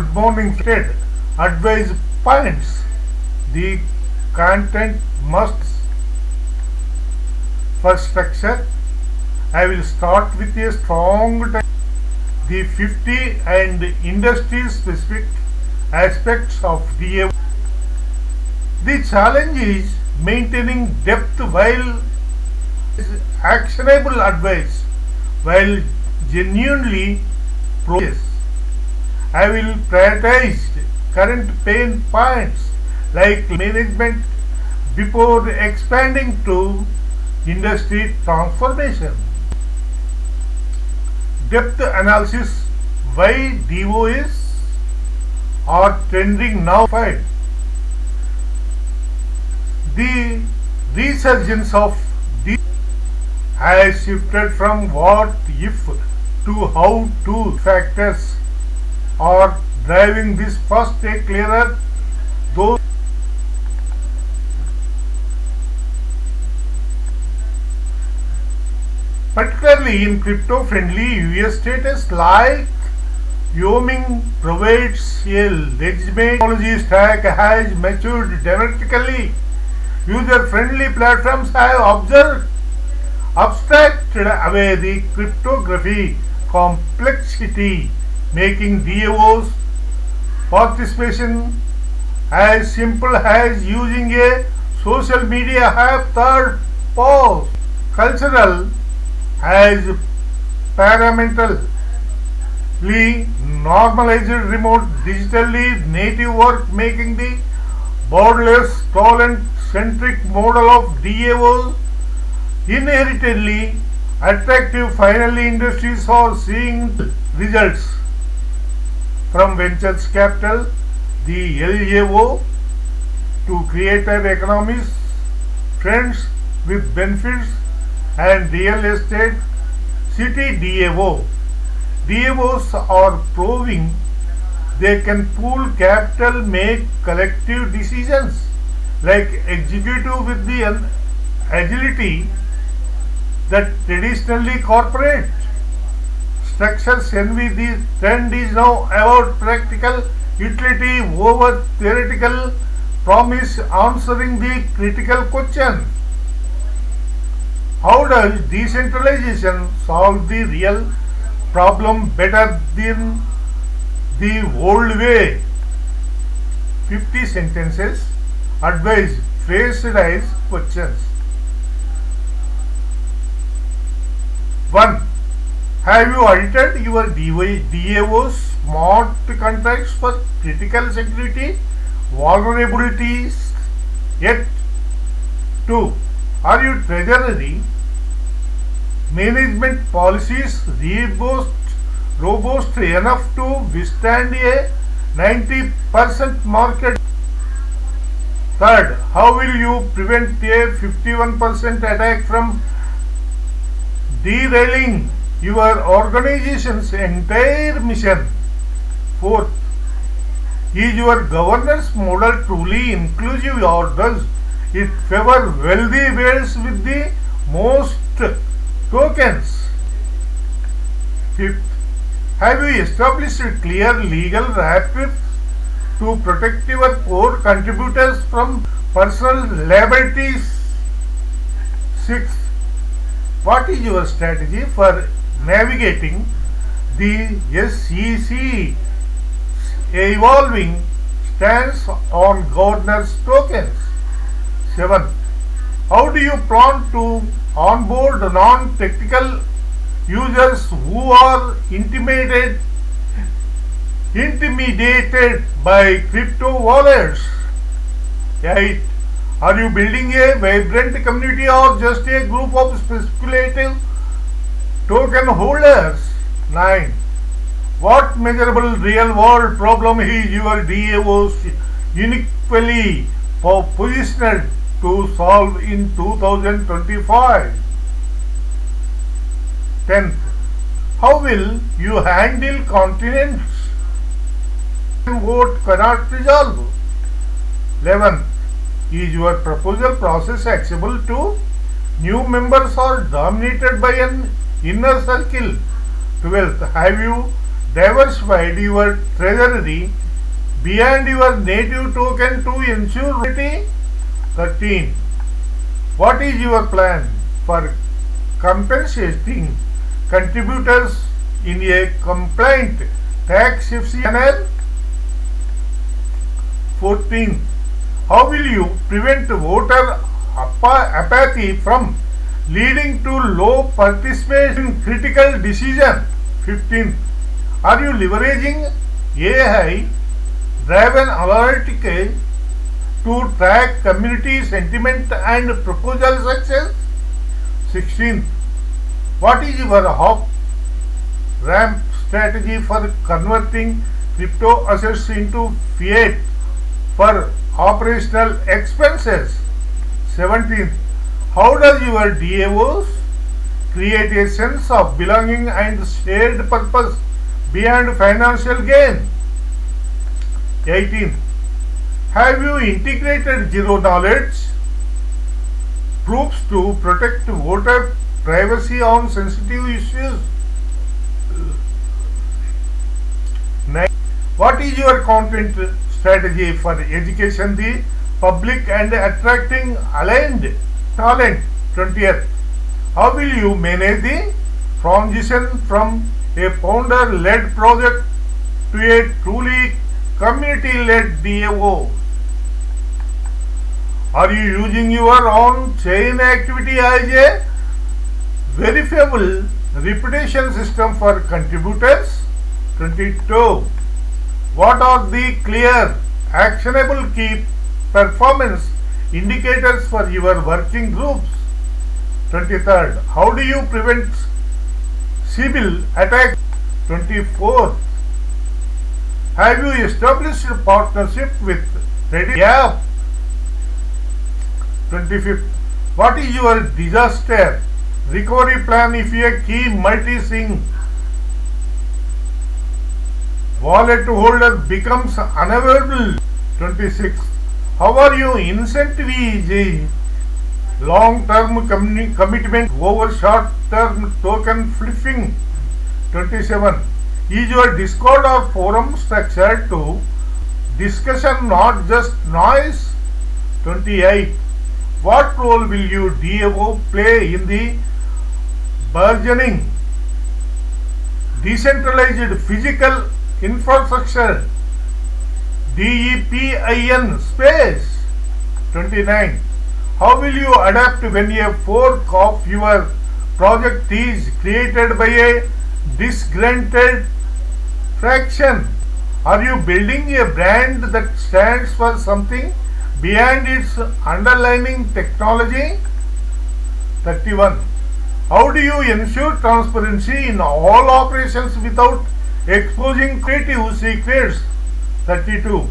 Good morning, Fred. Advise points. The content must for structure. I will start with a strong the 50 and industry specific aspects of DA. The challenge is maintaining depth while actionable advice while genuinely progress. I will prioritize current pain points like management before expanding to industry transformation. Depth analysis why DOS are trending now. 5. The resurgence of D has shifted from what if to how to. Factors are driving this. First, a clearer those particularly in crypto-friendly US status like Wyoming provides a legitimate technology stack has matured dramatically. User-friendly platforms have abstracted away the cryptography complexity, making DAO's participation as simple as using a social media app. Third, pause. Cultural has paramentally normalized remote digitally native work, making the borderless talent-centric model of DAO inherently attractive. Finally, industries are seeing results from ventures capital, the LAO, to creator economies, friends with benefits, and real estate city DAO. DAOs are proving they can pool capital, make collective decisions like executive with the agility that traditionally corporate structures envy. The trend is now about practical utility over theoretical promise, answering the critical question: how does decentralization solve the real problem better than the old way? 50 sentences advice phrased as questions. 1. Have you audited your DAO smart contracts for critical security vulnerabilities yet? 2. Are your treasury management policies robust enough to withstand a 90% market? Third, how will you prevent a 51% attack from derailing your organization's entire mission? Fourth, is your governance model truly inclusive, or does it favor wealthy whales with the most tokens? Fifth, have you established clear legal wrappers to protect your core contributors from personal liabilities? Sixth, what is your strategy for navigating the SEC evolving stance on governance tokens? 7. How do you plan to onboard non-technical users who are intimidated by crypto wallets? 8. Are you building a vibrant community or just a group of speculative token holders? 9. What measurable real world problem is your DAO uniquely positioned to solve in 2025? 10th, how will you handle continents vote cannot resolve? 11th, is your proposal process accessible to new members or dominated by an inner circle? 12th, have you diversified your treasury beyond your native token to ensure liquidity? 13. What is your plan for compensating contributors in a compliant tax efficient manner? 14. How will you prevent voter apathy from leading to low participation in critical decision? 15. Are you leveraging AI driven analytics to track community sentiment and proposal success? 16. What is your hop ramp strategy for converting crypto assets into fiat for operational expenses? 17. How does your DAOs create a sense of belonging and shared purpose beyond financial gain? 18. Have you integrated zero knowledge proofs to protect voter privacy on sensitive issues? 9. What is your content strategy for education the public and attracting aligned talent? 20th. How will you manage the transition from a founder-led project to a truly community-led DAO? Are you using your own chain activity as a verifiable reputation system for contributors? 22. What are the clear, actionable key performance indicators for your working groups? 23rd. How do you prevent civil attacks? 24th. Have you established a partnership with Ready App? 25th. What is your disaster recovery plan if a key multi-sig wallet holder becomes unavailable? 26th. How are you incentivizing long-term commitment over short-term token flipping? 27. Is your Discord or forum structured to discussion, not just noise? 28. What role will your DAO play in the burgeoning decentralized physical infrastructure DEPIN space? 29. How will you adapt when a fork of your project is created by a disgruntled fraction? Are you building a brand that stands for something beyond its underlying technology? 31. How do you ensure transparency in all operations without exposing creative secrets? 32.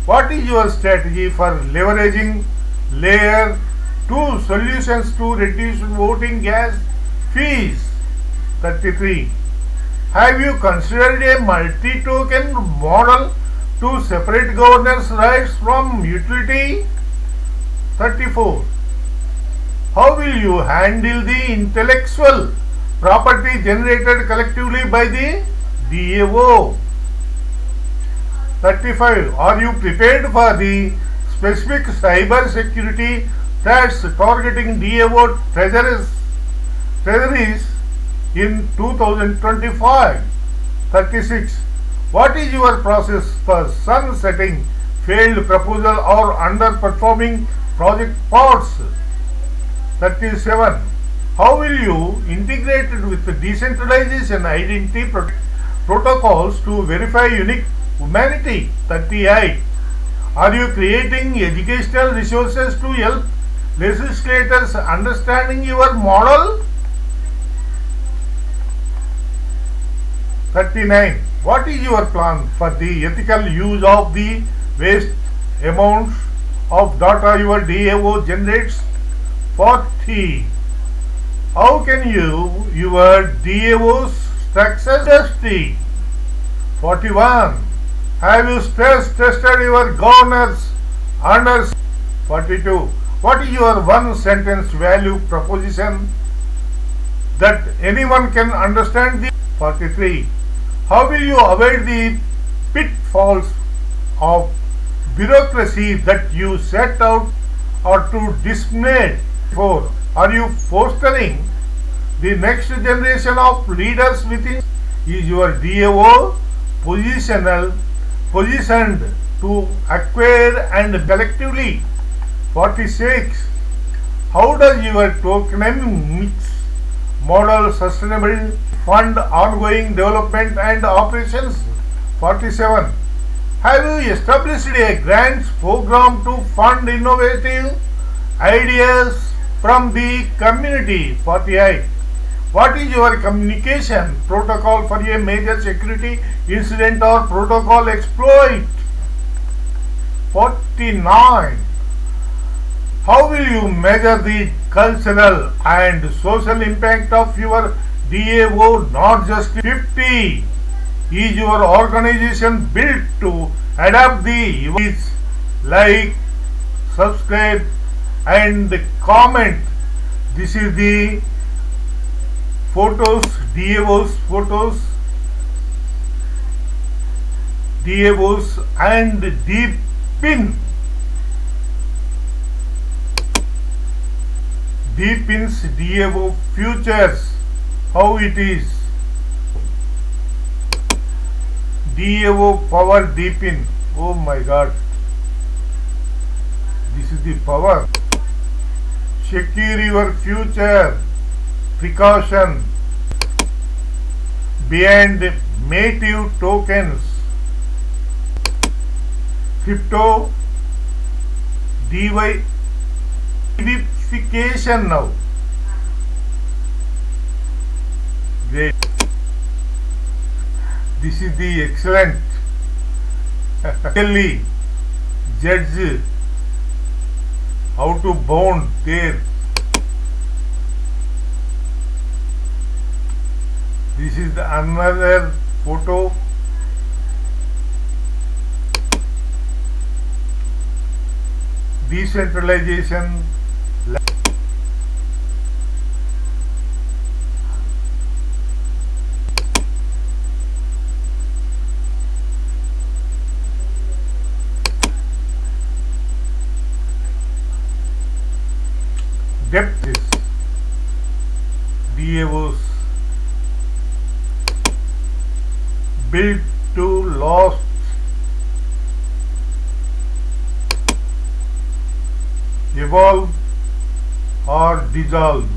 What is your strategy for leveraging layer 2 solutions to reduce voting gas fees? 33. Have you considered a multi-token model to separate governance rights from utility? 34. How will you handle the intellectual property generated collectively by the DAO? 35. Are you prepared for the specific cyber security threats targeting DAO treasuries in 2025? 36. What is your process for sunsetting failed proposal or underperforming project parts? 37. How will you integrate it with the decentralization identity protocols to verify unique humanity? 38. Are you creating educational resources to help legislators understanding your model? 39. What is your plan for the ethical use of the waste amounts of data your DAO generates? 40. How can your DAO's structure industry? 41. Have you stress tested your governors under? 42. What is your one sentence value proposition that anyone can understand? 43. How will you avoid the pitfalls of bureaucracy that you set out or to disseminate? For are you fostering the next generation of leaders within? Is your DAO positioned to acquire and collectively? 46. How does your tokenomics model sustainable fund ongoing development and operations? 47. Have you established a grants program to fund innovative ideas from the community? 48. What is your communication protocol for a major security incident or protocol exploit? 49. How will you measure the cultural and social impact of your DAO, not just 50? Is your organization built to adapt the like, subscribe and comment? This is the photos, DAOs and deepins DAO futures. How it is? DAO power deepen. Oh my God. This is the power. Secure your future. Precaution. Beyond native tokens. Crypto diversification now. Great. This is the excellent. Really judge how to bound there. This is the another photo. Decentralization. Depth is DAOs built to last. Evolve or dissolve.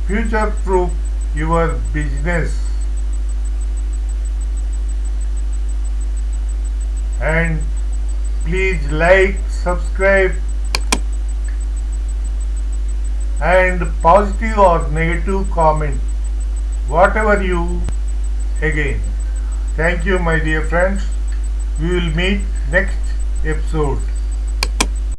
Future proof your business. And please like, subscribe and positive or negative comment, whatever you again. Thank you my dear friends. We will meet next episode.